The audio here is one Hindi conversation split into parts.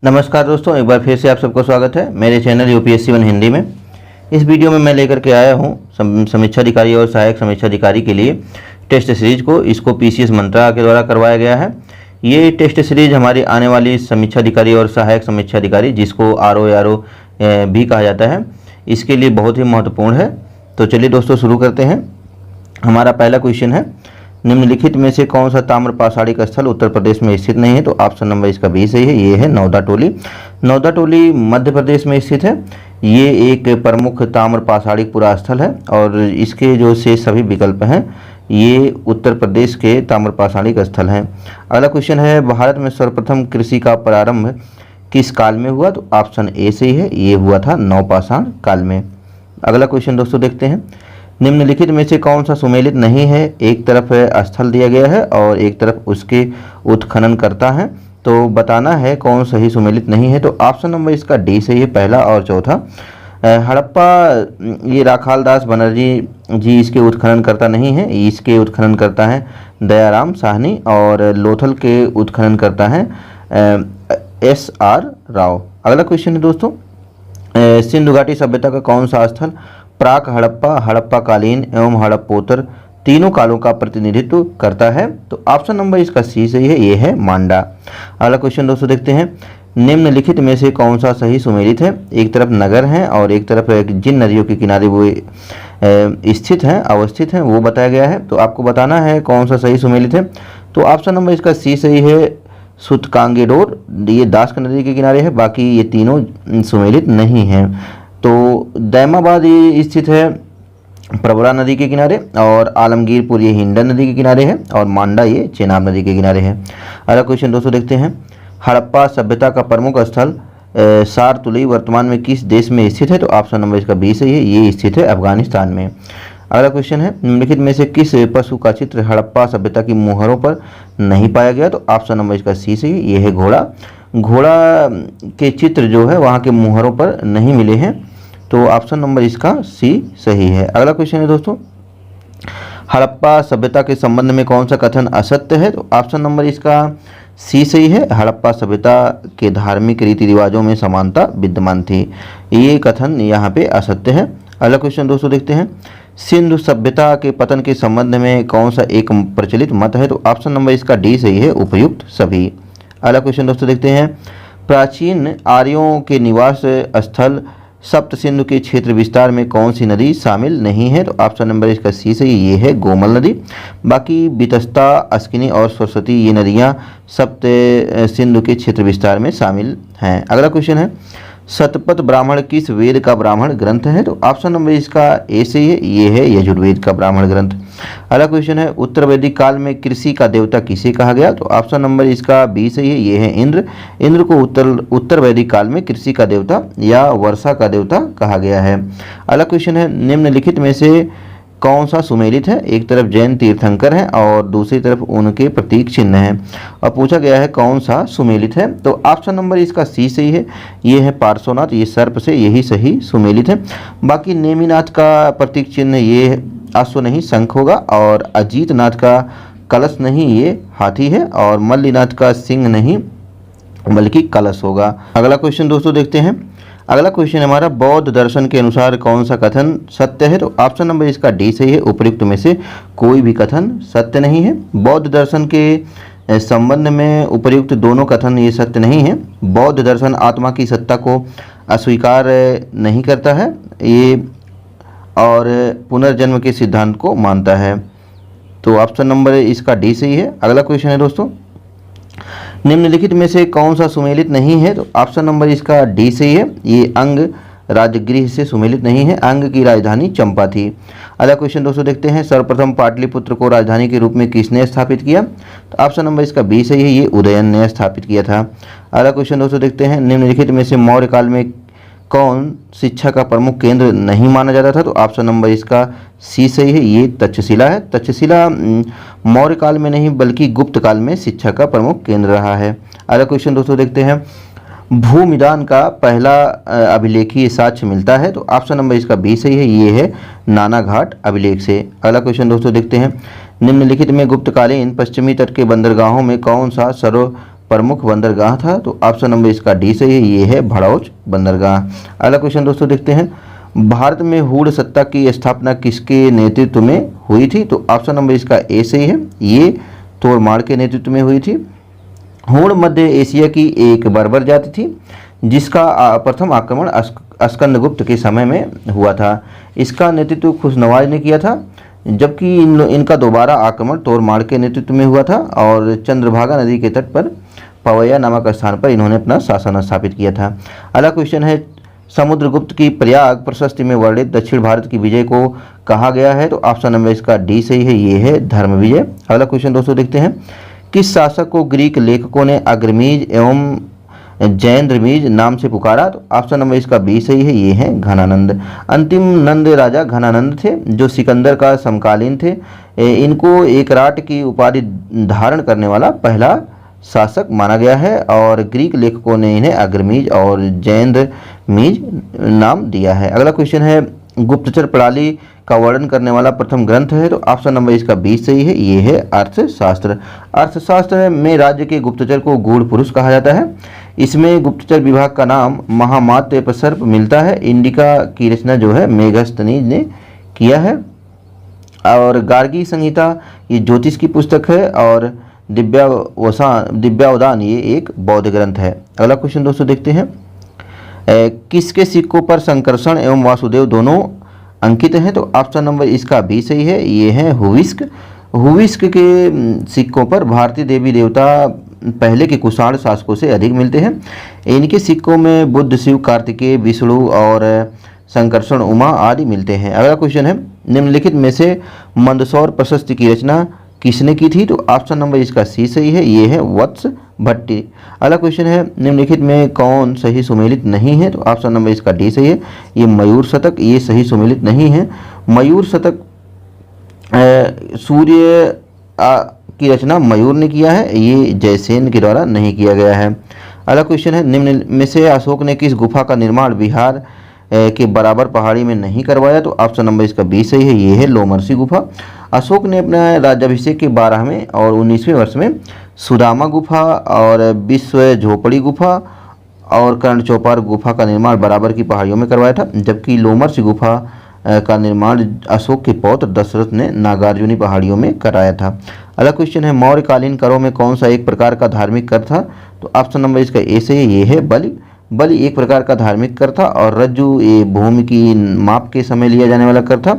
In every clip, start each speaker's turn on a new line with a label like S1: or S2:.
S1: नमस्कार दोस्तों, एक बार फिर से आप सबका स्वागत है मेरे चैनल यूपीएससी 1 हिंदी में। इस वीडियो में मैं लेकर के आया हूँ समीक्षा अधिकारी और सहायक समीक्षा अधिकारी के लिए टेस्ट सीरीज को। इसको पीसीएस मंत्रा के द्वारा करवाया गया है। ये टेस्ट सीरीज हमारी आने वाली समीक्षा अधिकारी और सहायक समीक्षा अधिकारी, जिसको आरओ भी कहा जाता है, इसके लिए बहुत ही महत्वपूर्ण है। तो चलिए दोस्तों शुरू करते हैं। हमारा पहला क्वेश्चन है, निम्नलिखित में से कौन सा ताम्र पाषाणिक स्थल उत्तर प्रदेश में स्थित नहीं है? तो ऑप्शन नंबर इसका बी सही है। ये है नौदा टोली। नौदा टोली मध्य प्रदेश में स्थित है। ये एक प्रमुख ताम्र पाषाणिक पुरा स्थल है और इसके जो शेष सभी विकल्प हैं ये उत्तर प्रदेश के ताम्र पाषाणिक स्थल हैं। अगला क्वेश्चन है, भारत में सर्वप्रथम कृषि का प्रारंभ किस काल में हुआ? तो ऑप्शन ए सही है। ये हुआ था नवपाषाण काल में। अगला क्वेश्चन दोस्तों देखते हैं, निम्नलिखित में से कौन सा सुमेलित नहीं है? एक तरफ स्थल दिया गया है और एक तरफ उसके उत्खनन करता है, तो बताना है कौन सही सुमेलित नहीं है। तो ऑप्शन नंबर इसका डी सही है, पहला और चौथा। हड़प्पा ये राखालदास बनर्जी जी इसके उत्खनन करता नहीं है, इसके उत्खनन करता है दयाराम साहनी, और लोथल के उत्खनन करता है SR राव। अगला क्वेश्चन है दोस्तों, सिंधु घाटी सभ्यता का कौन सा स्थल प्राक हड़प्पा, हड़प्पा कालीन एवं हड़प्पोत्तर तीनों कालों का प्रतिनिधित्व करता है? तो ऑप्शन नंबर इसका सी सही है। ये है मांडा। अगला क्वेश्चन दोस्तों देखते हैं, निम्नलिखित में से कौन सा सही सुमेलित है? एक तरफ नगर है और एक तरफ जिन नदियों के किनारे वो स्थित हैं, अवस्थित हैं, वो बताया गया है। तो आपको बताना है कौन सा सही सुमेलित है। तो ऑप्शन नंबर इसका सी सही है, सुतकांगेडोर, ये दास्क नदी के किनारे है, बाकी ये तीनों सुमेलित नहीं हैं। तो दैमाबाद ये स्थित है प्रवरा नदी के किनारे, और आलमगीरपुर ये हिंडन नदी के किनारे है, और मांडा ये चेनाब नदी के किनारे है। अगला क्वेश्चन दोस्तों देखते हैं, हड़प्पा सभ्यता का प्रमुख स्थल सारतुली वर्तमान में किस देश में स्थित है? तो ऑप्शन नंबर इसका बी सही है। ये स्थित है अफगानिस्तान में। अगला क्वेश्चन है, निम्नलिखित में से किस पशु का चित्र हड़प्पा सभ्यता की मुहरों पर नहीं पाया गया? तो ऑप्शन नंबर इसका सी सही है। ये है घोड़ा। घोड़ा के चित्र जो है वहाँ के मुहरों पर नहीं मिले हैं, तो ऑप्शन नंबर इसका सी सही है। अगला क्वेश्चन है दोस्तों, हड़प्पा सभ्यता के संबंध में कौन सा कथन असत्य है? तो ऑप्शन नंबर इसका सी सही है। हड़प्पा सभ्यता के धार्मिक रीति रिवाजों में समानता विद्यमान थी, ये कथन यहाँ पे असत्य है। अगला क्वेश्चन दोस्तों देखते हैं, सिंधु सभ्यता के पतन के संबंध में कौन सा एक प्रचलित मत है? तो ऑप्शन नंबर इसका डी सही है, उपर्युक्त सभी। अगला क्वेश्चन दोस्तों देखते हैं, प्राचीन आर्यों के निवास स्थल सप्त सिंधु के क्षेत्र विस्तार में कौन सी नदी शामिल नहीं है? तो ऑप्शन नंबर इसका सी सही, ये है गोमल नदी। बाकी बितस्ता, अस्किनी और सरस्वती ये नदियाँ सप्त सिंधु के क्षेत्र विस्तार में शामिल हैं। अगला क्वेश्चन है, शतपथ ब्राह्मण किस वेद का ब्राह्मण ग्रंथ है? तो ऑप्शन नंबर इसका ए सही है। ये है यजुर्वेद का ब्राह्मण ग्रंथ। अगला क्वेश्चन है, उत्तर वैदिक काल में कृषि का देवता किसे कहा गया? तो ऑप्शन नंबर इसका बी सही है। ये है इंद्र। इंद्र को उत्तर वैदिक काल में कृषि का देवता या वर्षा का देवता कहा गया है। अगला क्वेश्चन है, निम्नलिखित में से कौन सा सुमेलित है? एक तरफ जैन तीर्थंकर हैं और दूसरी तरफ उनके प्रतीक चिन्ह हैं, और पूछा गया है कौन सा सुमेलित है। तो ऑप्शन नंबर इसका सी सही है। ये है पार्श्वनाथ, ये सर्प से, यही सही सुमेलित है। बाकी नेमिनाथ का प्रतीक चिन्ह ये अश्व नहीं शंख होगा, और अजीतनाथ का कलश नहीं ये हाथी है, और मल्लीनाथ का सिंह नहीं बल्कि कलश होगा। अगला क्वेश्चन दोस्तों देखते हैं। अगला क्वेश्चन हमारा, बौद्ध दर्शन के अनुसार कौन सा कथन सत्य है? तो ऑप्शन नंबर इसका डी सही है, उपयुक्त में से कोई भी कथन सत्य नहीं है। बौद्ध दर्शन के संबंध में उपयुक्त दोनों कथन ये सत्य नहीं है। बौद्ध दर्शन आत्मा की सत्ता को अस्वीकार नहीं करता है ये, और पुनर्जन्म के सिद्धांत को मानता है। तो ऑप्शन नंबर इसका डी सही है। अगला क्वेश्चन है दोस्तों, निम्नलिखित में से कौन सा सुमेलित नहीं है? तो ऑप्शन नंबर इसका डी सही है। ये अंग राजगृह से सुमेलित नहीं है। अंग की राजधानी चंपा थी। अगला क्वेश्चन दोस्तों देखते हैं, सर्वप्रथम पाटलिपुत्र को राजधानी के रूप में किसने स्थापित किया? तो ऑप्शन नंबर इसका बी सही है। ये उदयन ने स्थापित किया था। अगला क्वेश्चन दोस्तों देखते हैं, निम्नलिखित में से मौर्य काल में कौन शिक्षा का प्रमुख केंद्र नहीं माना जाता था? तो ऑप्शन नंबर इसका सी सही है। ये तक्षशिला है। तक्षशिला मौर्य काल में नहीं बल्कि गुप्त काल में शिक्षा का प्रमुख केंद्र रहा है। अगला क्वेश्चन दोस्तों देखते हैं, भूमिदान का पहला अभिलेखीय साक्ष्य मिलता है? तो ऑप्शन नंबर इसका बी सही है। ये है नानाघाट अभिलेख से। अगला क्वेश्चन दोस्तों देखते हैं, निम्नलिखित में गुप्तकालीन पश्चिमी तट के बंदरगाहों में कौन सा सर्व प्रमुख बंदरगाह था? तो ऑप्शन नंबर इसका डी सही है, ये है भड़ौच बंदरगाह। अगला क्वेश्चन दोस्तों देखते हैं, भारत में हुड़ सत्ता की स्थापना किसके नेतृत्व में हुई थी? तो ऑप्शन नंबर इसका ए सही है, ये तोड़माड़ के नेतृत्व में हुई थी। हुड़ मध्य एशिया की एक बर्बर जाति थी जिसका प्रथम आक्रमण स्कंदगुप्त के समय में हुआ था। इसका नेतृत्व खुशनवाज ने किया था, जबकि इनका दोबारा आक्रमण तोड़माड़ के नेतृत्व में हुआ था और चंद्रभागा नदी के तट पर पवैया नामक स्थान पर इन्होंने अपना शासन स्थापित किया था। अगला क्वेश्चन है, समुद्रगुप्त की प्रयाग प्रशस्ति में वर्णित दक्षिण भारत की विजय को कहा गया है? तो ऑप्शन नंबर इसका डी सही है, ये है धर्म विजय। अगला क्वेश्चन दोस्तों देखते हैं, किस शासक को ग्रीक लेखकों ने अग्रमीज एवं जैनद्रमीज नाम से पुकारा? तो ऑप्शन नंबर इसका बी सही है, ये है घनानंद। अंतिम नंद राजा घनानंद थे जो सिकंदर का समकालीन थे। इनको एकराट की उपाधि धारण करने वाला पहला शासक माना गया है और ग्रीक लेखकों ने इन्हें अग्रमीज और जैनद्रमीज नाम दिया है। अगला क्वेश्चन है, गुप्तचर प्रणाली का वर्णन करने वाला प्रथम ग्रंथ है? तो ऑप्शन नंबर इसका 20 सही है, ये है अर्थशास्त्र। अर्थशास्त्र में राज्य के गुप्तचर को गूढ़ पुरुष कहा जाता है। इसमें गुप्तचर विभाग का नाम महामात्य प्रसर्प मिलता है। इंडिका की रचना जो है मेगस्थनीज ने किया है और गार्गी संहिता ये ज्योतिष की पुस्तक है और दिव्यावदान ये एक बौद्ध ग्रंथ है। अगला क्वेश्चन दोस्तों देखते हैं, किसके सिक्कों पर संकर्षण एवं वासुदेव दोनों अंकित हैं? तो ऑप्शन नंबर इसका बी सही है, ये है हुविस्क। हुविस्क के सिक्कों पर भारतीय देवी देवता पहले के कुषाण शासकों से अधिक मिलते हैं। इनके सिक्कों में बुद्ध, शिव, कार्तिकेय, विष्णु और संकर्षण, उमा आदि मिलते हैं। अगला क्वेश्चन है, निम्नलिखित में से मंदसौर प्रशस्ति की रचना किसने की थी? तो ऑप्शन नंबर इसका सी सही है, ये है वत्स भट्टी। अगला क्वेश्चन है, निम्नलिखित में कौन सही सुमेलित नहीं है? तो ऑप्शन नंबर इसका डी सही है, ये मयूर शतक ये सही सुमेलित नहीं है। मयूर शतक सूर्य की रचना मयूर ने किया है, ये जयसेन के द्वारा नहीं किया गया है। अगला क्वेश्चन है, निम्न में से अशोक ने किस गुफा का निर्माण बिहार के बराबर पहाड़ी में नहीं करवाया? तो ऑप्शन नंबर इसका बी सही है, ये है लोमरसी गुफा। अशोक ने अपने राज्याभिषेक के 12वें और 19वें वर्ष में सुदामा गुफा और विश्व झोपड़ी गुफा और कर्ण चौपार गुफा का निर्माण बराबर की पहाड़ियों में करवाया था, जबकि लोमरसी गुफा का निर्माण अशोक के पौत्र दशरथ ने नागार्जुनी पहाड़ियों में कराया था। अगला क्वेश्चन है, मौर्यकालीन करों में कौन सा एक प्रकार का धार्मिक कर था? तो ऑप्शन नंबर इसका ए से ये है बलि। बलि एक प्रकार का धार्मिक कर था और रज्जु ये भूमि की माप के समय लिया जाने वाला कर था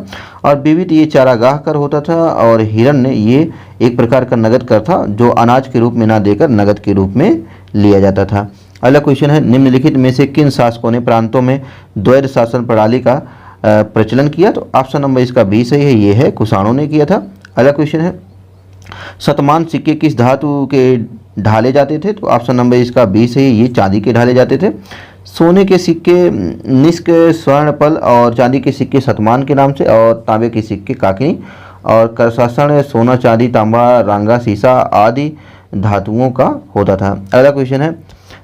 S1: और विविध ये चारागाह कर होता था और हिरण्य ये एक प्रकार का नगद कर था जो अनाज के रूप में ना देकर नगद के रूप में लिया जाता था। अगला क्वेश्चन है, निम्नलिखित में से किन शासकों ने प्रांतों में द्वैध शासन प्रणाली का प्रचलन किया? तो ऑप्शन नंबर इसका बी सही है, ये है कुषाणों ने किया था। अगला क्वेश्चन है, शतमान सिक्के किस धातु के ढाले जाते थे? तो ऑप्शन नंबर इसका बी सही है, ये चांदी के ढाले जाते थे। सोने के सिक्के निष्क स्वर्णपल और चांदी के सिक्के शतमान के नाम से और तांबे के सिक्के काकनी और करशासन सोना, चांदी, तांबा, रांगा, शीशा आदि धातुओं का होता था। अगला क्वेश्चन है,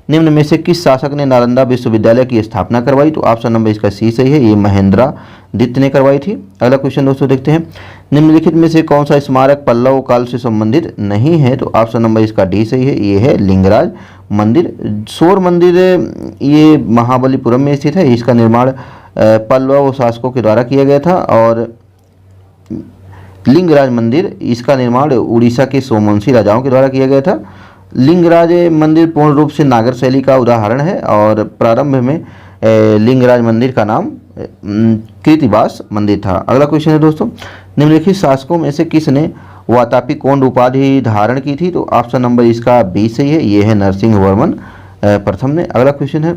S1: निम्न में से किस शासक ने नालंदा विश्वविद्यालय की स्थापना करवाई? तो ऑप्शन नंबर इसका सी सही है, ये महेंद्रादित्य ने करवाई थी। अगला क्वेश्चन दोस्तों देखते हैं, निम्नलिखित में से कौन सा स्मारक पल्लव काल से संबंधित नहीं है? तो ऑप्शन नंबर इसका डी सही है, ये है लिंगराज मंदिर। शोर मंदिर ये महाबलीपुरम में स्थित है। इसका निर्माण पल्लव शासकों के द्वारा किया गया था और लिंगराज मंदिर इसका निर्माण उड़ीसा के सोमवंशी राजाओं के द्वारा किया गया था। लिंगराज मंदिर पूर्ण रूप से नागर शैली का उदाहरण है और प्रारंभ में लिंगराज मंदिर का नाम कृतिवास मंदिर था। अगला क्वेश्चन है दोस्तों, निम्नलिखित शासकों में से किसने वातापी कोंड उपाधि धारण की थी? तो ऑप्शन नंबर इसका बी सही है, ये है नरसिंह वर्मन प्रथम ने। अगला क्वेश्चन है,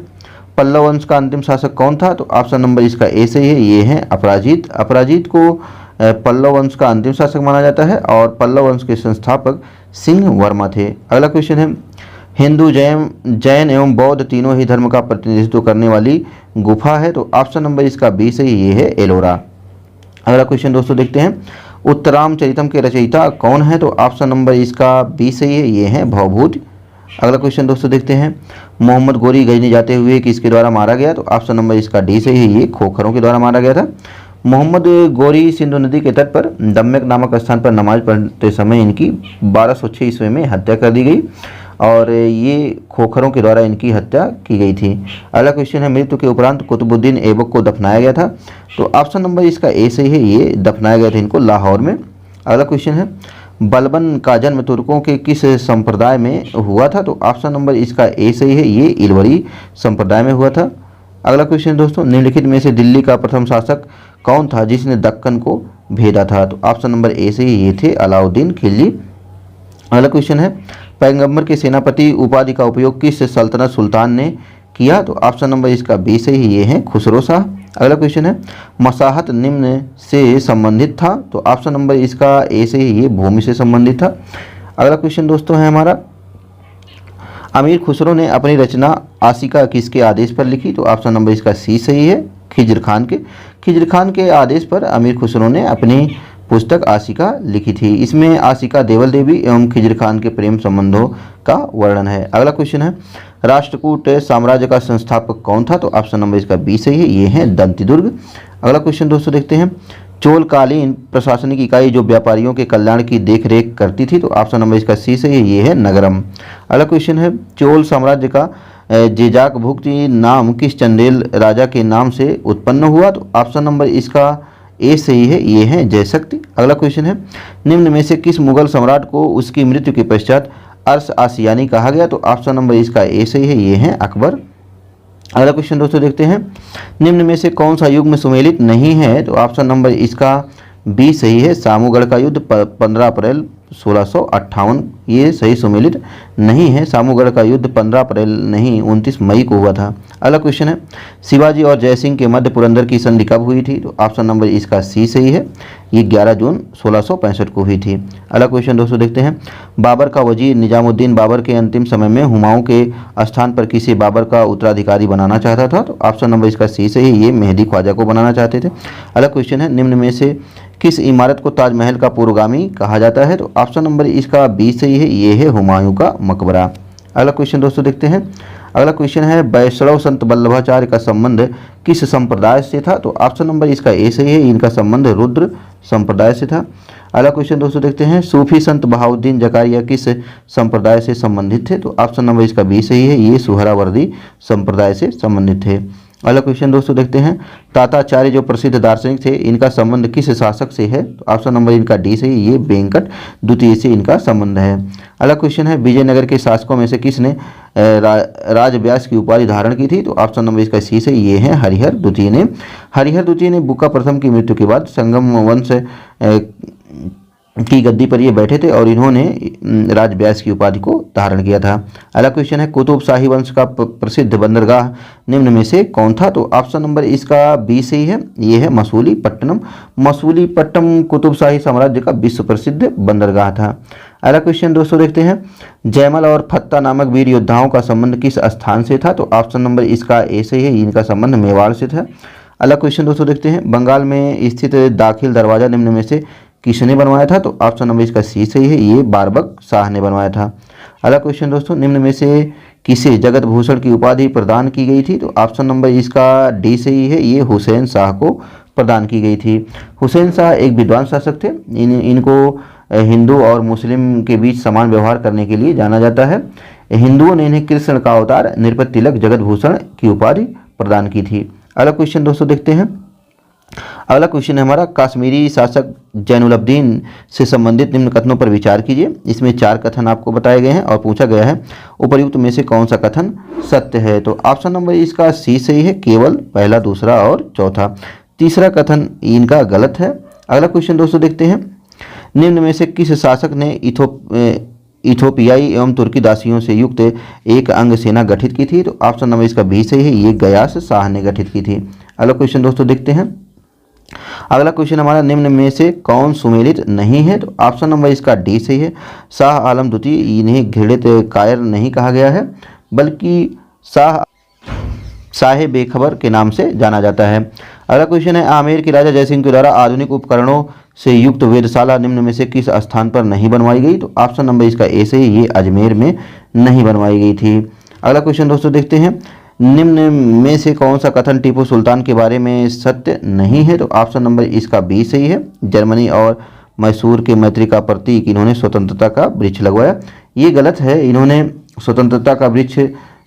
S1: पल्लव वंश का अंतिम शासक कौन था? तो ऑप्शन नंबर इसका ए सही है, ये है अपराजित। अपराजित को पल्लव वंश का अंतिम शासक माना जाता है और पल्लव वंश के संस्थापक सिंह वर्मा थे। अगला क्वेश्चन है, हिंदू, जैन एवं बौद्ध तीनों ही धर्म का प्रतिनिधित्व करने वाली गुफा है? तो ऑप्शन नंबर इसका बी सही, ये है एलोरा। अगला क्वेश्चन दोस्तों देखते हैं, उत्तरामचरितम के रचयिता कौन है? तो ऑप्शन नंबर इसका बी सही है, ये है भवभूति। अगला क्वेश्चन दोस्तों देखते हैं, मोहम्मद गोरी गजनी जाते हुए किसके द्वारा मारा गया? तो ऑप्शन नंबर इसका डी सही है, ये खोखरों के द्वारा मारा गया था। मोहम्मद गोरी सिंधु नदी के तट पर दम्यक नामक स्थान पर नमाज पढ़ते समय इनकी 1206 ईस्वी में हत्या कर दी गई और ये खोखरों के द्वारा इनकी हत्या की गई थी। अगला क्वेश्चन है, मृत्यु के उपरांत कुतुबुद्दीन ऐबक को दफनाया गया था। तो ऑप्शन नंबर इसका ए सही है, ये दफनाया गया था इनको लाहौर में। अगला क्वेश्चन है, बलबन का जन्म तुर्कों के किस संप्रदाय में हुआ था। तो ऑप्शन नंबर इसका ए सही है, ये इलवरी संप्रदाय में हुआ था। अगला क्वेश्चन दोस्तों, निम्नलिखित में से दिल्ली का प्रथम शासक कौन था जिसने दक्कन को भेदा था। तो ऑप्शन नंबर ए सही, ये थे अलाउद्दीन खिलजी। अगला क्वेश्चन है, पैगंबर के सेनापति उपाधि का उपयोग किस सल्तनत सुल्तान ने किया। तो ऑप्शन नंबर इसका बी सही, ये है खुसरो शाह। अगला क्वेश्चन है, मसाहत निम्न से संबंधित था। तो ऑप्शन नंबर इसका ए सही, ये भूमि से संबंधित था। अगला क्वेश्चन दोस्तों है हमारा, अमीर खुसरो ने अपनी रचना आशिका किसके आदेश पर लिखी। तो ऑप्शन नंबर इसका सी सही है, खिज्र खान के। खिज्र खान के आदेश पर अमीर खुसरो ने अपनी पुस्तक आशिका लिखी थी। इसमें आशिका देवल देवी एवं खिज्र खान के प्रेम संबंधों का वर्णन है। अगला क्वेश्चन है, राष्ट्रकूट साम्राज्य का संस्थापक कौन था। तो ऑप्शन नंबर इसका बी सही है, ये है दंतिदुर्ग। अगला क्वेश्चन दोस्तों देखते हैं, चोलकालीन प्रशासनिक इकाई जो व्यापारियों के कल्याण की देखरेख करती थी। तो ऑप्शन नंबर इसका सी सही है, ये है नगरम। अगला क्वेश्चन है, चोल साम्राज्य का जेजाक भुक्ति नाम किस चंदेल राजा के नाम से उत्पन्न हुआ। तो ऑप्शन नंबर इसका ए सही है, ये है जयशक्ति। अगला क्वेश्चन है, निम्न में से किस मुगल सम्राट को उसकी मृत्यु के पश्चात अर्श आसियानी कहा गया। तो ऑप्शन नंबर इसका ए सही है, ये है अकबर। अगला क्वेश्चन दोस्तों देखते हैं, निम्न में से कौन सा युग में सुमेलित नहीं है। तो ऑप्शन नंबर इसका बी सही है, सामूगढ़ का युद्ध 15 अप्रैल 1658, ये सही सुमेलित नहीं है। सामूगढ़ का युद्ध 15 अप्रैल नहीं 29 मई को हुआ था। अगला क्वेश्चन है, शिवाजी और जयसिंह के मध्य पुरंदर की संधि कब हुई थी। तो ऑप्शन नंबर इसका सी सही है, ये 11 जून 1665 को हुई थी। अगला क्वेश्चन दोस्तों देखते हैं, बाबर का वजीर निजामुद्दीन बाबर के अंतिम समय में हुमायूं के स्थान पर किसे बाबर का उत्तराधिकारी बनाना चाहता था। तो ऑप्शन नंबर इसका सी सही, ये मेहदी ख्वाजा को बनाना चाहते थे। अगला क्वेश्चन है, निम्न में से किस इमारत को ताजमहल का पूर्वगामी कहा जाता है। तो ऑप्शन नंबर इसका बी सही है, ये है हुमायूं का मकबरा। अगला क्वेश्चन दोस्तों देखते हैं, अगला क्वेश्चन है, वैष्णव संत वल्लभाचार्य का संबंध किस संप्रदाय से था। तो ऑप्शन नंबर इसका ए सही है, इनका संबंध रुद्र संप्रदाय से था। अगला क्वेश्चन दोस्तों देखते हैं, सूफी संत बहाउद्दीन जकारिया किस संप्रदाय से संबंधित थे। तो ऑप्शन नंबर इसका बी सही है, ये सुहरावर्दी संप्रदाय से संबंधित थे। अगला क्वेश्चन दोस्तों देखते हैं, ताताचार्य जो प्रसिद्ध दार्शनिक थे इनका संबंध किस शासक से है। तो ऑप्शन नंबर इनका डी सही, ये वेंकट द्वितीय से इनका संबंध है। अगला क्वेश्चन है, विजयनगर के शासकों में से किसने राजव्यास की उपाधि धारण की थी। तो ऑप्शन नंबर इसका सी सही, ये है हरिहर द्वितीय ने। हरिहर द्वितीय ने बुक्का प्रथम की मृत्यु के बाद संगम वंश की गद्दी पर ये बैठे थे और इन्होंने राजव्यास की उपाधि को धारण किया था। अगला क्वेश्चन है, कुतुब शाही वंश का प्रसिद्ध बंदरगाह निम्न में से कौन था। तो ऑप्शन नंबर इसका बी सही है, ये है मसूलीपट्टनम। मसूलीपट्टनम कुतुब शाही साम्राज्य का विश्व प्रसिद्ध बंदरगाह था। अगला क्वेश्चन दोस्तों देखते हैं, जयमल और फत्ता नामक वीर योद्धाओं का संबंध किस स्थान से था। तो ऑप्शन नंबर इसका ए सही है, इनका संबंध मेवाड़ से था। अगला क्वेश्चन दोस्तों देखते हैं, बंगाल में स्थित दाखिल दरवाजा निम्न में से किसने बनवाया था। तो ऑप्शन नंबर इसका सी सही है, ये बारबक शाह ने बनवाया था। अगला क्वेश्चन दोस्तों, निम्न में से किसे जगत भूषण की उपाधि प्रदान की गई थी। तो ऑप्शन नंबर इसका डी सही है, ये हुसैन शाह को प्रदान की गई थी। हुसैन शाह एक विद्वान शासक थे। इनको हिंदू और मुस्लिम के बीच समान व्यवहार करने के लिए जाना जाता है। हिंदुओं ने इन्हें कृष्ण का अवतार नृपत तिलक जगत भूषण की उपाधि प्रदान की थी। अगला क्वेश्चन दोस्तों देखते हैं, अगला क्वेश्चन है हमारा, कश्मीरी शासक जैनुलब्दीन से संबंधित निम्न कथनों पर विचार कीजिए। इसमें 4 कथन आपको बताए गए हैं और पूछा गया है उपर्युक्त में से कौन सा कथन सत्य है। तो ऑप्शन नंबर इसका सी सही है, केवल पहला, दूसरा और चौथा। तीसरा कथन इनका गलत है। अगला क्वेश्चन दोस्तों देखते हैं, निम्न में से किस शासक ने इथोपियाई एवं तुर्की दासियों से युक्त एक अंग सेना गठित की थी। तो ऑप्शन नंबर इसका बी सही है, ये गयास शाह ने गठित की थी। अगला क्वेश्चन दोस्तों देखते हैं, अगला क्वेश्चन हमारा, निम्न में से कौन सुमेलित नहीं है। तो ऑप्शन नंबर इसका डी सही है, शाह आलम द्वितीय। इन्हें घृणित कायर नहीं कहा गया है, बल्कि शाह बेखबर के नाम से जाना जाता है। अगला क्वेश्चन है, आमेर के राजा जयसिंह के द्वारा आधुनिक उपकरणों से युक्त वेधशाला निम्न में से किस स्थान पर नहीं बनवाई गई। तो ऑप्शन नंबर इसका ए सही, ये अजमेर में नहीं बनवाई गई थी। अगला क्वेश्चन दोस्तों देखते हैं, निम्न में से कौन सा कथन टीपू सुल्तान के बारे में सत्य नहीं है। तो ऑप्शन नंबर इसका बी सही है, जर्मनी और मैसूर के मैत्री का प्रतीक इन्होंने स्वतंत्रता का वृक्ष लगवाया। ये गलत है, इन्होंने स्वतंत्रता का वृक्ष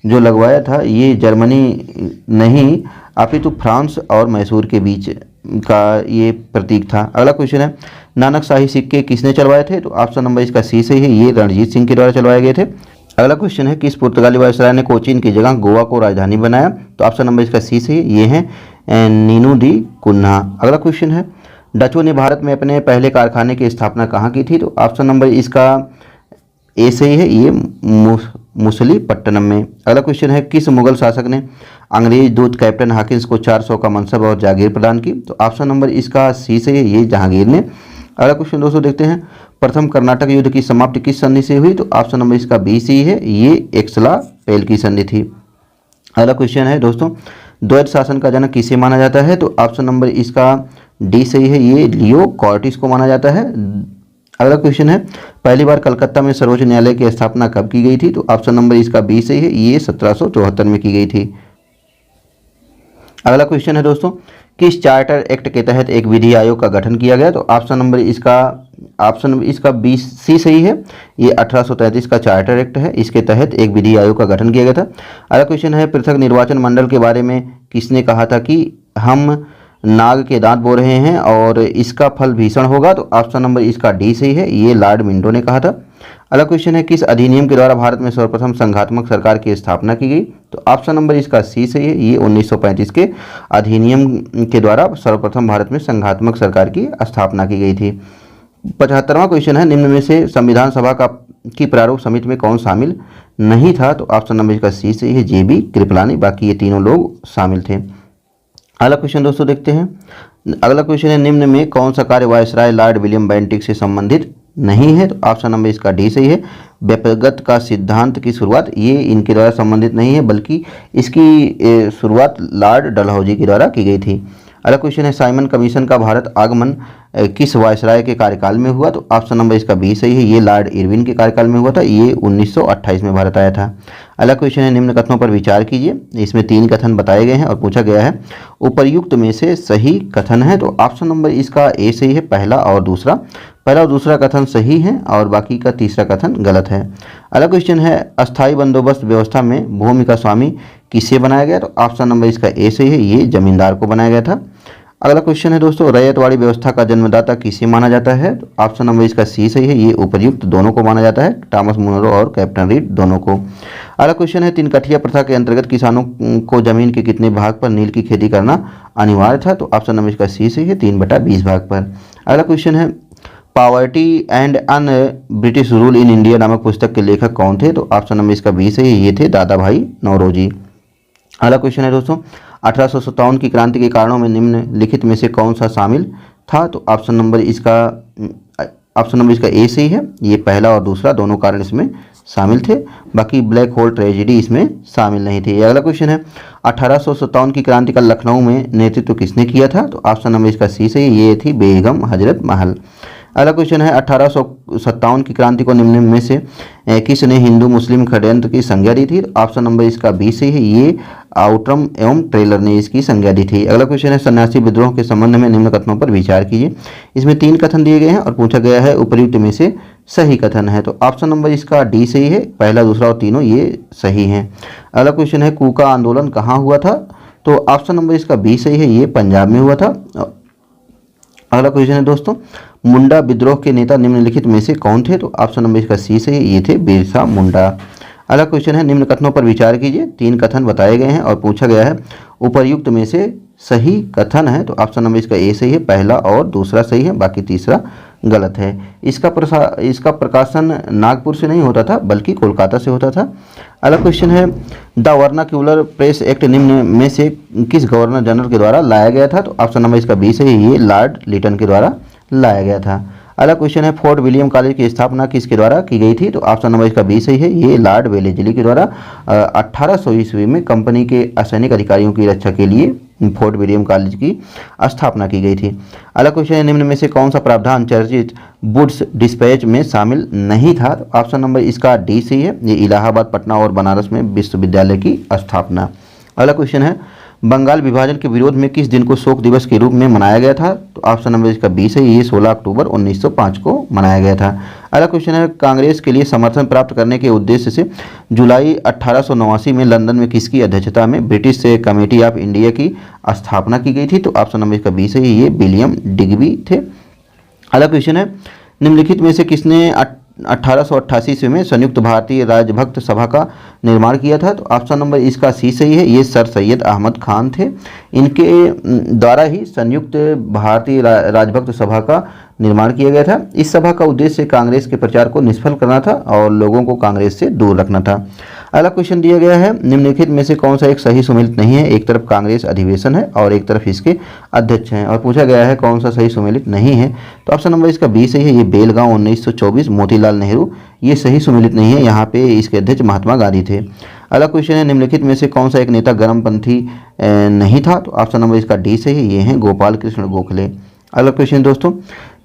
S1: जो लगवाया था ये जर्मनी नहीं अपितु फ्रांस और मैसूर के बीच का ये प्रतीक था। अगला क्वेश्चन है नानक शाही सिक्के किसने चलवाए थे? तो ऑप्शन नंबर इसका सी सही है, ये रणजीत सिंह के द्वारा चलवाए गए थे। अगला क्वेश्चन है किस पुर्तगाली वायसराय ने कोचीन की जगह गोवा को राजधानी बनाया? तो ऑप्शन नंबर इसका सी सही है, ये है नीनू दी कुन्हा। अगला क्वेश्चन है डचों ने भारत में अपने पहले कारखाने की स्थापना कहाँ की थी? तो ऑप्शन नंबर इसका ए सही है, ये मुसलीपट्टनम में। अगला क्वेश्चन है किस मुगल शासक ने अंग्रेज दूत कैप्टन हाकिंस को 400 का मनसब और जागीर प्रदान की? तो ऑप्शन नंबर इसका सी सही है, ये जहांगीर ने। अगला क्वेश्चन दोस्तों देखते हैं प्रथम कर्नाटक युद्ध की समाप्ति किस संधि से हुई? तो ऑप्शन नंबर इसका बी सही है, ये एक्सला पेल की संधि थी। अगला क्वेश्चन है दोस्तों द्वैत शासन का जनक किसे माना जाता है? तो ऑप्शन नंबर इसका डी सही है, ये लियो कॉर्टिस को माना जाता है। अगला क्वेश्चन है पहली बार कलकत्ता में सर्वोच्च न्यायालय की स्थापना कब की गई थी? तो ऑप्शन नंबर इसका बी सही है, ये 1774 में की गई थी। अगला क्वेश्चन है दोस्तों किस चार्टर एक्ट के तहत एक विधि आयोग का गठन किया गया? तो ऑप्शन नंबर इसका बी सी सही है, ये 1833 का चार्टर एक्ट है, इसके तहत एक विधि आयोग का गठन किया गया था। अगला क्वेश्चन है पृथक निर्वाचन मंडल के बारे में किसने कहा था कि हम नाग के दांत बो रहे हैं और इसका फल भीषण होगा? तो ऑप्शन नंबर इसका डी सही है, ये लॉर्ड मिंटो ने कहा था। अगला क्वेश्चन है किस अधिनियम के द्वारा भारत में सर्वप्रथम संघात्मक सरकार की स्थापना की गई? तो ऑप्शन नंबर इसका सी सही है, ये 1935 के अधिनियम के द्वारा सर्वप्रथम भारत में संघात्मक सरकार की स्थापना की गई थी। 75वां क्वेश्चन है निम्न में से संविधान सभा की प्रारूप समिति में कौन शामिल नहीं था? तो ऑप्शन नंबर इसका सी सही है, जे.बी. कृपलानी, बाकी ये तीनों लोग शामिल थे। अगला क्वेश्चन दोस्तों देखते हैं अगला क्वेश्चन है निम्न में कौन सा कार्य वायसराय लॉर्ड विलियम बेंटिक से संबंधित नहीं है? तो ऑप्शन नंबर इसका डी सही है, व्यक्तिगत का सिद्धांत की शुरुआत ये इनके द्वारा संबंधित नहीं है बल्कि इसकी शुरुआत लॉर्ड डलहौजी के द्वारा की गई थी। अगला क्वेश्चन है साइमन कमीशन का भारत आगमन किस वायसराय के कार्यकाल में हुआ? तो ऑप्शन नंबर इसका बी सही है, ये लॉर्ड इरविन के कार्यकाल में हुआ था, ये 1928 में भारत आया था। अगला क्वेश्चन है निम्न कथनों पर विचार कीजिए, इसमें 3 कथन बताए गए हैं और पूछा गया है उपर्युक्त में से सही कथन है? तो ऑप्शन नंबर इसका ए सही है, पहला और दूसरा कथन सही है और बाकी का तीसरा कथन गलत है। अगला क्वेश्चन है अस्थायी बंदोबस्त व्यवस्था में भूमि का स्वामी किसे बनाया गया? तो ऑप्शन नंबर इसका ए सही है, ये जमींदार को बनाया गया था। अगला क्वेश्चन है दोस्तों रैयतवाड़ी व्यवस्था का जन्मदाता किसे माना जाता है? तो ऑप्शन नंबर इसका सी सही है, ये उपर्युक्त दोनों को माना जाता है, टॉमस मुनरो और कैप्टन रीड दोनों को। अगला क्वेश्चन है 3 कठिया प्रथा के अंतर्गत किसानों को जमीन के कितने भाग पर नील की खेती करना अनिवार्य था? तो ऑप्शन नंबर इसका सी सही है, 3/20 भाग पर। अगला क्वेश्चन है poverty and un British rule in India नामक पुस्तक के लेखक कौन थे? तो ऑप्शन नंबर इसका बी सही है, ये थे दादा भाई नौरोजी। अगला क्वेश्चन है दोस्तों 1857 की क्रांति के कारणों में निम्नलिखित में से कौन सा शामिल था? तो ऑप्शन नंबर इसका ए सही है, ये पहला और दूसरा दोनों कारण इसमें शामिल थे, बाकी ब्लैक होल ट्रेजेडी इसमें शामिल नहीं थी। अगला क्वेश्चन है 1857 की क्रांति का लखनऊ में नेतृत्व किसने किया था? तो ऑप्शन नंबर इसका सी सही, ये थी बेगम हजरत महल। अगला क्वेश्चन है 1857 की क्रांति को निम्न में से किसने हिंदू मुस्लिम षड्यंत्र की संज्ञा दी थी? ऑप्शन नंबर इसका बी सही है, ये आउटरम एवं ट्रेलर ने इसकी संज्ञा दी थी। अगला क्वेश्चन है सन्यासी विद्रोह के संबंध में निम्न कथनों पर विचार कीजिए, इसमें 3 कथन दिए गए हैं और पूछा गया है उपर्युक्त में से सही कथन है? तो ऑप्शन नंबर इसका डी सही है, पहला दूसरा और तीनों ये सही हैं। अगला क्वेश्चन है कूका आंदोलन कहाँ हुआ था? तो ऑप्शन नंबर इसका बी सही है, ये पंजाब में हुआ था। अगला क्वेश्चन है दोस्तों मुंडा विद्रोह के नेता निम्नलिखित में से कौन थे? तो ऑप्शन नंबर इसका सी सही है, ये थे बिरसा मुंडा। अगला क्वेश्चन है निम्न कथनों पर विचार कीजिए, 3 कथन बताए गए हैं और पूछा गया है उपर्युक्त में से सही कथन है? तो ऑप्शन नंबर इसका ए सही है, पहला और दूसरा सही है, बाकी तीसरा गलत है। इसका प्रकाशन नागपुर से नहीं होता था बल्कि कोलकाता से होता था। अगला क्वेश्चन है द वर्नाक्यूलर प्रेस एक्ट निम्न में से किस गवर्नर जनरल के द्वारा लाया गया था? तो ऑप्शन नंबर इसका बी सही है, ये लॉर्ड लिटन के द्वारा लाया गया था। अगला क्वेश्चन है फोर्ट विलियम कॉलेज की स्थापना किसके द्वारा की गई थी? तो ऑप्शन नंबर इसका बी सही है, ये लॉर्ड वेलेस्ली के द्वारा 1800 ईस्वी में कंपनी के असैनिक अधिकारियों की रक्षा के लिए फोर्ट विलियम कॉलेज की स्थापना की गई थी। अगला क्वेश्चन है निम्न में से कौन सा प्रावधान चर्चित वुड्स डिस्पैच में शामिल नहीं था? तो ऑप्शन नंबर इसका डी सही है, ये इलाहाबाद, पटना और बनारस में विश्वविद्यालय की स्थापना। अगला क्वेश्चन है बंगाल विभाजन के विरोध में किस दिन को शोक दिवस के रूप में मनाया गया था? तो ऑप्शन नंबर इसका 20 है, ये 16 अक्टूबर 1905 को मनाया गया था। अगला क्वेश्चन है, कांग्रेस के लिए समर्थन प्राप्त करने के उद्देश्य से जुलाई 1889 में लंदन में किसकी अध्यक्षता में ब्रिटिश कमेटी ऑफ इंडिया की स्थापना की गई थी? तो ऑप्शन नंबर इसका 20 है, ये विलियम डिग्बी थे। अगला क्वेश्चन है, निम्नलिखित में से किसने 1888 ईस्वी में संयुक्त भारतीय राजभक्त सभा का निर्माण किया था? तो ऑप्शन नंबर इसका सी सही है, ये सर सैयद अहमद खान थे। इनके द्वारा ही संयुक्त भारतीय राजभक्त सभा का निर्माण किया गया था। इस सभा का उद्देश्य कांग्रेस के प्रचार को निष्फल करना था और लोगों को कांग्रेस से दूर रखना था। अगला क्वेश्चन दिया गया है, निम्नलिखित में से कौन सा एक सही सुमेलित नहीं है? एक तरफ कांग्रेस अधिवेशन है और एक तरफ इसके अध्यक्ष हैं, और पूछा गया है कौन सा सही सुमेलित नहीं है? तो ऑप्शन नंबर इसका 20 है, ये बेलगांव 1924 मोतीलाल नेहरू, ये सही सुमेलित नहीं है। यहाँ पे इसके अध्यक्ष महात्मा गांधी थे। अगला क्वेश्चन है, निम्नलिखित में से कौन सा एक नेता गर्मपंथी नहीं था? तो ऑप्शन नंबर इसका डी सही है, ये हैं गोपाल कृष्ण गोखले। अगला क्वेश्चन दोस्तों,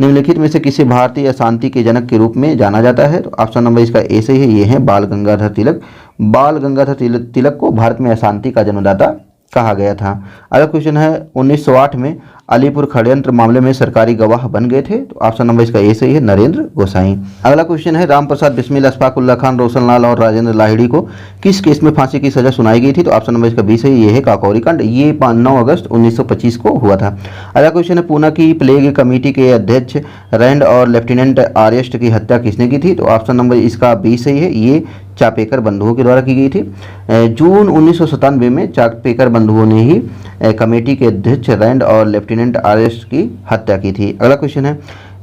S1: निम्नलिखित में से किसे भारतीय अशांति के जनक के रूप में जाना जाता है? तो ऑप्शन नंबर इसका ए सही है, ये है बाल गंगाधर तिलक। बाल गंगाधर तिलक को भारत में अशांति का जन्मदाता कहा गया था। अगला क्वेश्चन है, 1908 में अलीपुर षड्यंत्र मामले में सरकारी गवाह बन गए थे? तो ऑप्शन नंबर इसका ए सही है, नरेंद्र गोसाई। अगला क्वेश्चन है, रामप्रसाद बिस्मिल, अशफाक उल्लाह खान, रोशन लाल और राजेंद्र लाहिड़ी को किस केस में फांसी की सजा सुनाई गई थी? तो ऑप्शन नंबर इसका 20 है, ये है काकोरी कांड। ये 9 अगस्त 1925 को हुआ था। अगला क्वेश्चन है, पूना की प्लेग कमेटी के अध्यक्ष रैंड और लेफ्टिनेंट आर्यस्ट की हत्या किसने की थी? तो ऑप्शन नंबर इसका 20 सही है, ये चापेकर बंधुओं के द्वारा की गई थी। जून 1997 में चापेकर बंधुओं ने ही कमेटी के अध्यक्ष रैंड और लेफ्टिनेंट आर्यस्ट की हत्या की थी। अगला क्वेश्चन है,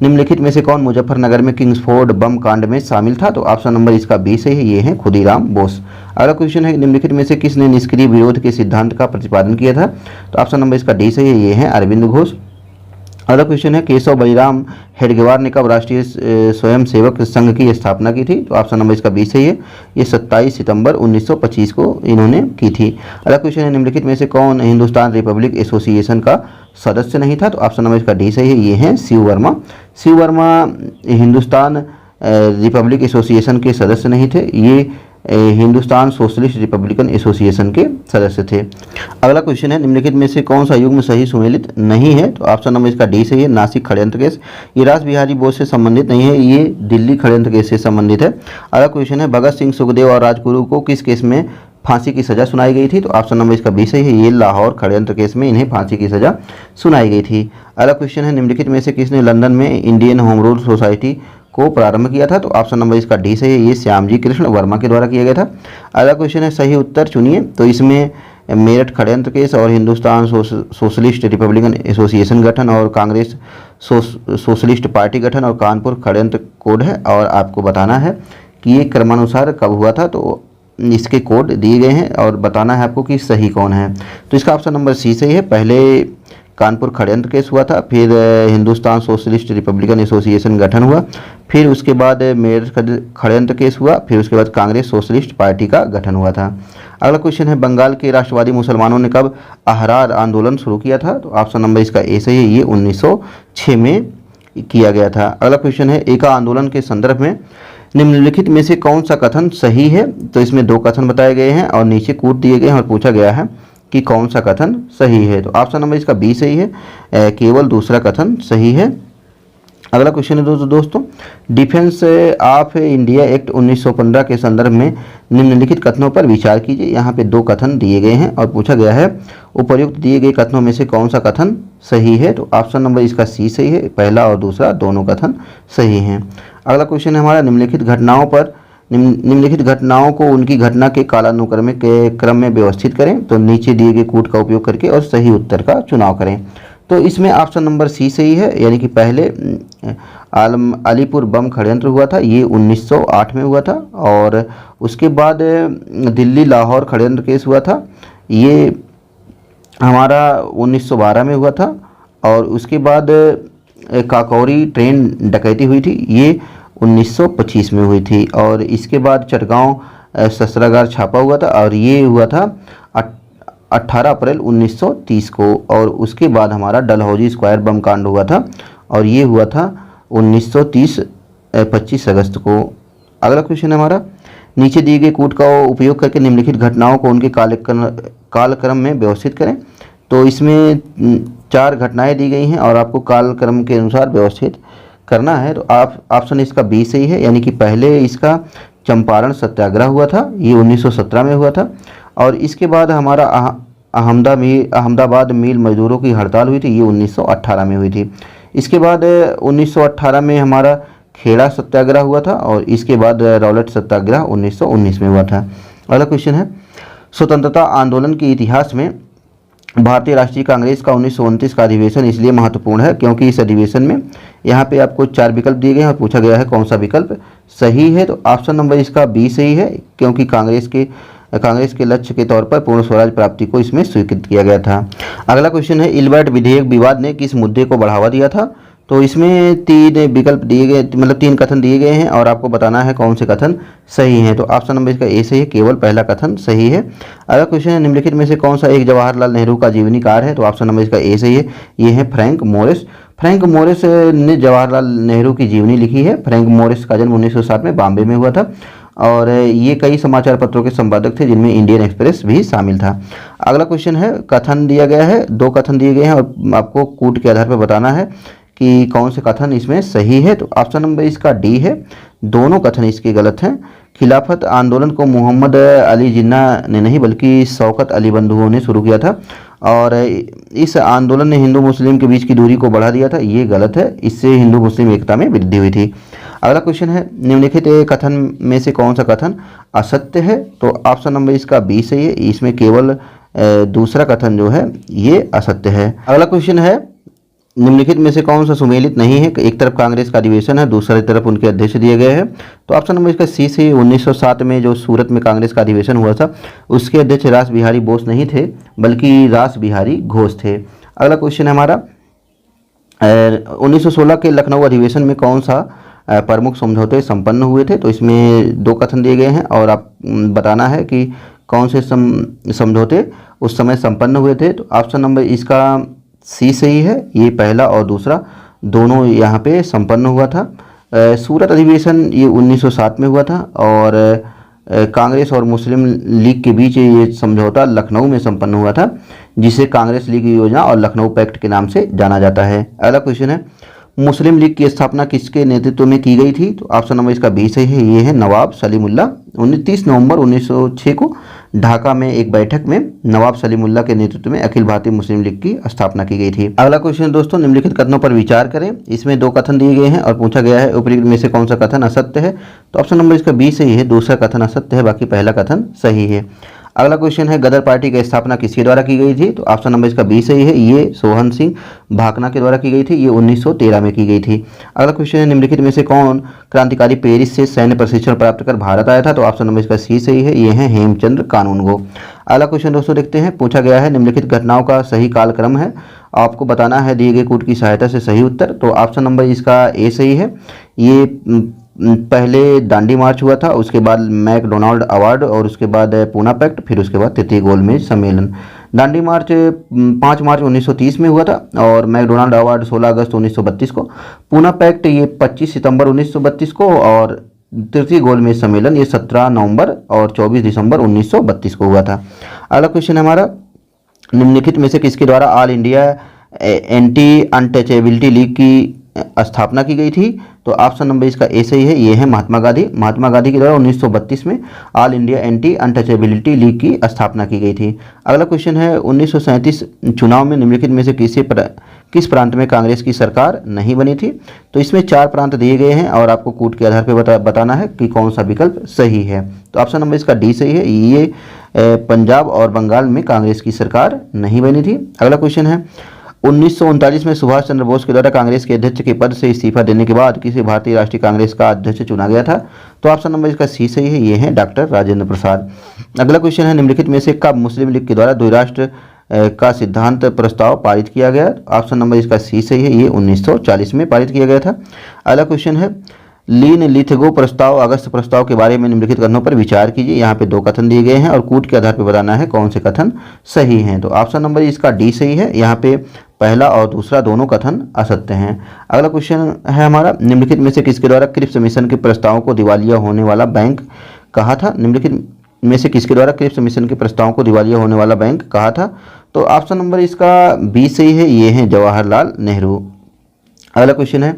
S1: निम्नलिखित में से कौन मुजफ्फरनगर में किंग्सफोर्ड बम कांड में शामिल था? तो ऑप्शन नंबर इसका 20 है, ये है खुदीराम बोस। अगला क्वेश्चन है, निम्नलिखित में से किसने निष्क्रिय विरोध के सिद्धांत का प्रतिपादन किया था? तो ऑप्शन नंबर इसका डी सही है, ये है अरविंद घोष। अगला क्वेश्चन है, केशव बलिराम हेडगेवार ने कब राष्ट्रीय स्वयंसेवक संघ की स्थापना की थी? तो ऑप्शन नंबर इसका 20 सही है, ये 27 सितंबर 1925 को इन्होंने की थी। अगला क्वेश्चन है, निम्नलिखित में से कौन हिंदुस्तान रिपब्लिक एसोसिएशन का सदस्य नहीं था? तो ऑप्शन नंबर इसका डी सही है, ये है शिव वर्मा। शिव वर्मा हिंदुस्तान रिपब्लिक एसोसिएशन के सदस्य नहीं थे, ये हिंदुस्तान सोशलिस्ट रिपब्लिकन एसोसिएशन के सदस्य थे। अगला क्वेश्चन है, निम्नलिखित में से कौन सा युग्म सही सुमेलित नहीं है? तो ऑप्शन नंबर इसका डी सही है, नासिक षड्यंत्र केस। ये रास बिहारी बोस से संबंधित नहीं है, ये दिल्ली षड्यंत्र केस से संबंधित है। अगला क्वेश्चन है, भगत सिंह, सुखदेव और राजगुरु को किस केस में फांसी की सजा सुनाई गई थी? तो ऑप्शन नंबर इसका 20 है, ये लाहौर षड्यंत्र केस में इन्हें फांसी की सजा सुनाई गई थी। अगला क्वेश्चन है, निम्नलिखित में से किसने लंदन में इंडियन होम रूल सोसाइटी को प्रारंभ किया था? तो ऑप्शन नंबर इसका डी सही है, ये श्यामजी कृष्ण वर्मा के द्वारा किया गया था। अगला क्वेश्चन है, सही उत्तर चुनिए। तो इसमें मेरठ षड्यंत्र केस और हिंदुस्तान सोशलिस्ट रिपब्लिकन एसोसिएशन गठन और कांग्रेस सोशलिस्ट पार्टी गठन और कानपुर षड्यंत्र कोड है, और आपको बताना है कि ये क्रमानुसार कब हुआ था। तो इसके कोड दिए गए हैं और बताना है आपको कि सही कौन है। तो इसका ऑप्शन नंबर सी सही है, पहले कानपुर षड्यंत्र केस हुआ था, फिर हिंदुस्तान सोशलिस्ट रिपब्लिकन एसोसिएशन गठन हुआ, फिर उसके बाद मेरठ षड्यंत्र केस हुआ, फिर उसके बाद कांग्रेस सोशलिस्ट पार्टी का गठन हुआ था। अगला क्वेश्चन है, बंगाल के राष्ट्रवादी मुसलमानों ने कब अहरार आंदोलन शुरू किया था? तो ऑप्शन नंबर इसका ए सही है, ये 1906 में किया गया था। अगला क्वेश्चन है, एका आंदोलन के संदर्भ में निम्नलिखित में से कौन सा कथन सही है? तो इसमें 2 कथन बताए गए हैं और नीचे कूट दिए गए हैं और पूछा गया है कि कौन सा कथन सही है। तो ऑप्शन नंबर इसका 20 सही है, केवल दूसरा कथन सही है। अगला क्वेश्चन है दोस्तों, डिफेंस ऑफ इंडिया एक्ट 1915 के संदर्भ में निम्नलिखित कथनों पर विचार कीजिए। यहाँ पे 2 कथन दिए गए हैं और पूछा गया है उपर्युक्त दिए गए कथनों में से कौन सा कथन सही है? तो ऑप्शन नंबर इसका सी सही है, पहला और दूसरा दोनों कथन सही हैं। अगला क्वेश्चन है हमारा, निम्नलिखित घटनाओं को उनकी घटना के कालानुक्रम के क्रम में व्यवस्थित करें। तो नीचे दिए गए कूट का उपयोग करके और सही उत्तर का चुनाव करें। तो इसमें ऑप्शन नंबर सी सही है, यानी कि पहले अलीपुर बम षड्यंत्र हुआ था, ये 1908 में हुआ था, और उसके बाद दिल्ली लाहौर षड्यंत्र केस हुआ था, ये हमारा 1912 में हुआ था, और उसके बाद काकोरी ट्रेन डकैती हुई थी, ये 1925 में हुई थी, और इसके बाद चटगांव शस्त्रागार छापा हुआ था और ये हुआ था 18 अप्रैल 1930 को, और उसके बाद हमारा डलहौजी स्क्वायर बम कांड हुआ था और ये हुआ था 1930 25 अगस्त को। अगला क्वेश्चन है हमारा, नीचे दिए गए कूट का उपयोग करके निम्नलिखित घटनाओं को उनके कालक्रम में व्यवस्थित करें। तो इसमें 4 घटनाएं दी गई हैं और आपको कालक्रम के अनुसार व्यवस्थित करना है। तो आप ऑप्शन इसका बी सही है, यानी कि पहले इसका चंपारण सत्याग्रह हुआ था, ये 1917 में हुआ था। और इसके बाद हमारा अहमदाबाद मिल मजदूरों की हड़ताल हुई थी, ये 1918 में हुई थी। इसके बाद 1918 में हमारा खेड़ा सत्याग्रह हुआ था और इसके बाद रौलट सत्याग्रह 1919 में हुआ था। अगला क्वेश्चन है, स्वतंत्रता आंदोलन के इतिहास में भारतीय राष्ट्रीय कांग्रेस का 1929 का अधिवेशन इसलिए महत्वपूर्ण है क्योंकि इस अधिवेशन में यहाँ पे आपको 4 विकल्प दिए गए हैं और पूछा गया है कौन सा विकल्प सही है। तो ऑप्शन नंबर इसका बी सही है, क्योंकि कांग्रेस के लक्ष्य के तौर पर पूर्ण स्वराज प्राप्ति को इसमें स्वीकृत किया गया था। अगला क्वेश्चन है, इल्बर्ट विधेयक विवाद ने किस मुद्दे को बढ़ावा दिया था। तो इसमें 3 विकल्प दिए गए, मतलब 3 कथन दिए गए हैं और आपको बताना है कौन से कथन सही हैं। तो ऑप्शन नंबर इसका ए सही है, केवल पहला कथन सही है। अगला क्वेश्चन है, निम्नलिखित में से कौन सा एक जवाहरलाल नेहरू का जीवनीकार है। तो ऑप्शन नंबर इसका ए सही है, ये है फ्रैंक मोरिस। फ्रैंक मोरिस ने जवाहरलाल नेहरू की जीवनी लिखी है। फ्रैंक मोरिस का जन्म 1907 में बॉम्बे में हुआ था और ये कई समाचार पत्रों के संपादक थे जिनमें इंडियन एक्सप्रेस भी शामिल था। अगला क्वेश्चन है, कथन दिया गया है, 2 कथन दिए गए हैं और आपको कूट के आधार पर बताना है कि कौन से कथन इसमें सही है। तो ऑप्शन नंबर इसका डी है, दोनों कथन इसके गलत हैं। खिलाफत आंदोलन को मोहम्मद अली जिन्ना ने नहीं बल्कि शौकत अली बंधुओं ने शुरू किया था और इस आंदोलन ने हिंदू मुस्लिम के बीच की दूरी को बढ़ा दिया था, ये गलत है। इससे हिंदू मुस्लिम एकता में वृद्धि हुई थी। अगला क्वेश्चन है, निम्नलिखित कथन में से कौन सा कथन असत्य है। तो ऑप्शन नंबर इसका बी सही है, इसमें केवल दूसरा कथन जो है ये असत्य है। अगला क्वेश्चन है, निम्नलिखित में से कौन सा सुमेलित नहीं है। एक तरफ कांग्रेस का अधिवेशन है, दूसरी तरफ उनके अध्यक्ष दिए गए हैं। तो ऑप्शन नंबर इसका सी से 1907 में जो सूरत में कांग्रेस का अधिवेशन हुआ था उसके अध्यक्ष रास बिहारी बोस नहीं थे बल्कि रास बिहारी घोष थे। अगला क्वेश्चन है हमारा, 1916 के लखनऊ अधिवेशन में कौन सा प्रमुख समझौते संपन्न हुए थे। तो इसमें 2 कथन दिए गए हैं और आप बताना है कि कौन से समझौते उस समय संपन्न हुए थे। तो ऑप्शन नंबर इसका सी सही है, ये पहला और दूसरा दोनों यहाँ पे संपन्न हुआ था। सूरत अधिवेशन ये 1907 में हुआ था और कांग्रेस और मुस्लिम लीग के बीच ये समझौता लखनऊ में संपन्न हुआ था जिसे कांग्रेस लीग योजना और लखनऊ पैक्ट के नाम से जाना जाता है। अगला क्वेश्चन है, मुस्लिम लीग की स्थापना किसके नेतृत्व में की गई थी। तो ऑप्शन नंबर इसका बी सही है, ये है नवाब सलीमुल्लाह। 29 नवंबर 1906 को ढाका में एक बैठक में नवाब सलीमुल्लाह के नेतृत्व में अखिल भारतीय मुस्लिम लीग की स्थापना की गई थी। अगला क्वेश्चन दोस्तों, निम्नलिखित कथनों पर विचार करें। इसमें 2 कथन दिए गए हैं और पूछा गया है उपरोक्त में से कौन सा कथन असत्य है। तो ऑप्शन नंबर इसका बी सही है, दूसरा कथन असत्य है, बाकी पहला कथन सही है। अगला क्वेश्चन है, गदर पार्टी की स्थापना किसके द्वारा की गई थी। तो ऑप्शन नंबर इसका बी सही है, ये सोहन सिंह भाकना के द्वारा की गई थी, ये 1913 में की गई थी। अगला क्वेश्चन है, निम्नलिखित में से कौन क्रांतिकारी पेरिस से सैन्य प्रशिक्षण प्राप्त कर भारत आया था। तो ऑप्शन नंबर इसका सी सही है, ये है हेमचंद्र कानूनगो। अगला क्वेश्चन दोस्तों देखते हैं, पूछा गया है निम्नलिखित घटनाओं का सही कालक्रम है, आपको बताना है दिए गए कूट की सहायता से सही उत्तर। तो ऑप्शन नंबर इसका ए सही है, ये पहले दांडी मार्च हुआ था, उसके बाद मैकडोनाल्ड अवार्ड और उसके बाद पूना पैक्ट, फिर उसके बाद तृतीय गोलमेज सम्मेलन। दांडी मार्च 5 मार्च 1930 में हुआ था और मैकडोनाल्ड अवार्ड 16 अगस्त 1932 को। पूना पैक्ट ये 25 सितंबर 1932 को और तृतीय गोलमेज सम्मेलन ये 17 नवंबर और 24 दिसंबर 1932 को हुआ था। अगला क्वेश्चन हमारा, निम्नलिखित में से किसके द्वारा all India anti untouchability league की स्थापना की गई थी। तो ऑप्शन नंबर इसका ए सही है, ये है महात्मा गांधी। महात्मा गांधी के द्वारा 1932 में all India anti untouchability league की स्थापना की गई थी। अगला क्वेश्चन है, 1937 चुनाव में निम्नलिखित में से किस प्रांत में कांग्रेस की सरकार नहीं बनी थी। तो इसमें 4 प्रांत दिए गए हैं और आपको कूट के आधार पर बताना है कि कौन सा विकल्प सही है। तो ऑप्शन नंबर इसका डी सही है, ये पंजाब और बंगाल में कांग्रेस की सरकार नहीं बनी थी। अगला क्वेश्चन है, 1939 में सुभाष चंद्र बोस के द्वारा कांग्रेस के अध्यक्ष के पद से इस्तीफा देने के बाद किसे भारतीय राष्ट्रीय कांग्रेस का अध्यक्ष चुना गया था। तो ऑप्शन नंबर इसका सी सही है, ये है डॉक्टर राजेंद्र प्रसाद। अगला क्वेश्चन है, निम्नलिखित में से कब मुस्लिम लीग के द्वारा द्विराष्ट्र का सिद्धांत प्रस्ताव पारित किया गया। ऑप्शन नंबर इसका सी सही है, ये 1940 में पारित किया गया था। अगला क्वेश्चन है, लीन लिथगो प्रस्ताव अगस्त प्रस्ताव के बारे में निम्नलिखित कथनों पर विचार कीजिए। यहाँ पे 2 कथन दिए गए हैं और कूट के आधार पर बताना है कौन से कथन सही हैं। तो ऑप्शन नंबर इसका डी सही है, यहाँ पे पहला और दूसरा दोनों कथन असत्य हैं। अगला क्वेश्चन है हमारा, निम्नलिखित में से किसके द्वारा क्रिप्स मिशन के प्रस्तावों को दिवालिया होने वाला बैंक कहा था? निम्नलिखित में से किसके द्वारा क्रिप्स मिशन के प्रस्तावों को दिवालिया होने वाला बैंक कहा था? तो ऑप्शन नंबर इसका बी सही है, ये है जवाहरलाल नेहरू। अगला क्वेश्चन है,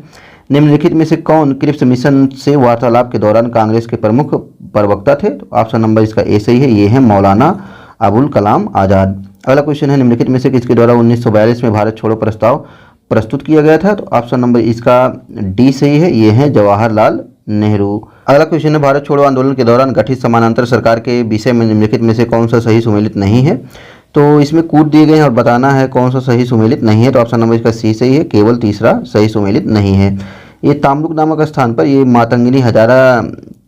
S1: निम्नलिखित में से कौन क्रिप्स मिशन से वार्तालाप के दौरान कांग्रेस के प्रमुख प्रवक्ता थे? तो ऑप्शन नंबर इसका ए सही है, ये है मौलाना अबुल कलाम आज़ाद। अगला क्वेश्चन है, निम्नलिखित में से किसके द्वारा 1942 में भारत छोड़ो प्रस्ताव प्रस्तुत किया गया था? तो ऑप्शन नंबर इसका डी सही है, ये है जवाहरलाल नेहरू। अगला क्वेश्चन है, भारत छोड़ो आंदोलन के दौरान गठित समानांतर सरकार के विषय में निम्नलिखित में से कौन सा सही सुमेलित नहीं है? तो इसमें कूट दिए गए हैं और बताना है कौन सा सही सुमेलित नहीं है। तो ऑप्शन नंबर इसका सी सही है, केवल तीसरा सही सुमेलित नहीं है। ये तामलुक नामक स्थान पर ये मातंगिनी हजारा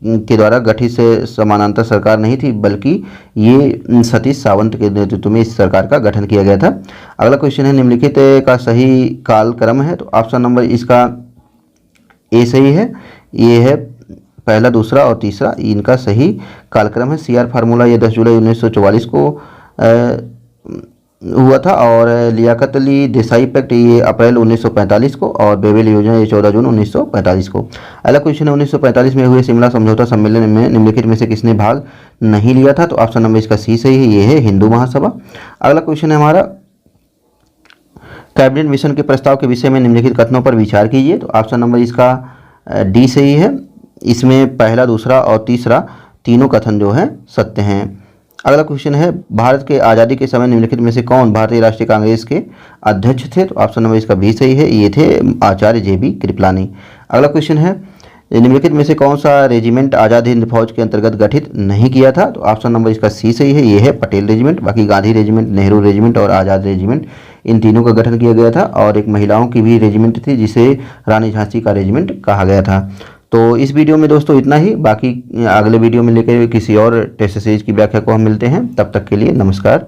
S1: के द्वारा गठित से समानांतर सरकार नहीं थी, बल्कि ये सतीश सावंत के नेतृत्व में इस सरकार का गठन किया गया था। अगला क्वेश्चन है, निम्नलिखित का सही कालक्रम है? तो ऑप्शन नंबर इसका ए सही है, ये है पहला, दूसरा और तीसरा, इनका सही कालक्रम है। CR फार्मूला ये 10 जुलाई 1944 को हुआ था और लियाकत अली देसाई पैक्ट ये अप्रैल 1945 को और बेबेल योजना ये 14 जून 1945 को। अगला क्वेश्चन है, 1945 में हुए शिमला समझौता सम्मेलन में निम्नलिखित में से किसने भाग नहीं लिया था? तो ऑप्शन नंबर इसका सी सही है, ये है हिंदू महासभा। अगला क्वेश्चन है हमारा, कैबिनेट मिशन के प्रस्ताव के विषय में निम्नलिखित कथनों पर विचार कीजिए। तो ऑप्शन नंबर इसका डी सही है, इसमें पहला, दूसरा और तीसरा तीनों कथन जो है सत्य हैं। अगला क्वेश्चन है, भारत के आज़ादी के समय निम्नलिखित में से कौन भारतीय राष्ट्रीय कांग्रेस के अध्यक्ष थे? तो ऑप्शन नंबर इसका बी सही है, ये थे आचार्य JB कृपलानी। अगला क्वेश्चन है, निम्नलिखित में से कौन सा रेजिमेंट आज़ाद हिंद फौज के अंतर्गत गठित नहीं किया था? तो ऑप्शन नंबर इसका सी सही है, ये है पटेल रेजिमेंट। बाकी गांधी रेजिमेंट, नेहरू रेजिमेंट और आज़ाद रेजिमेंट, इन तीनों का गठन किया गया था। और एक महिलाओं की भी रेजिमेंट थी जिसे रानी झांसी का रेजिमेंट कहा गया था। तो इस वीडियो में दोस्तों इतना ही, बाकी अगले वीडियो में लेकर किसी और टेस्ट सीरीज की व्याख्या को हम मिलते हैं। तब तक के लिए नमस्कार।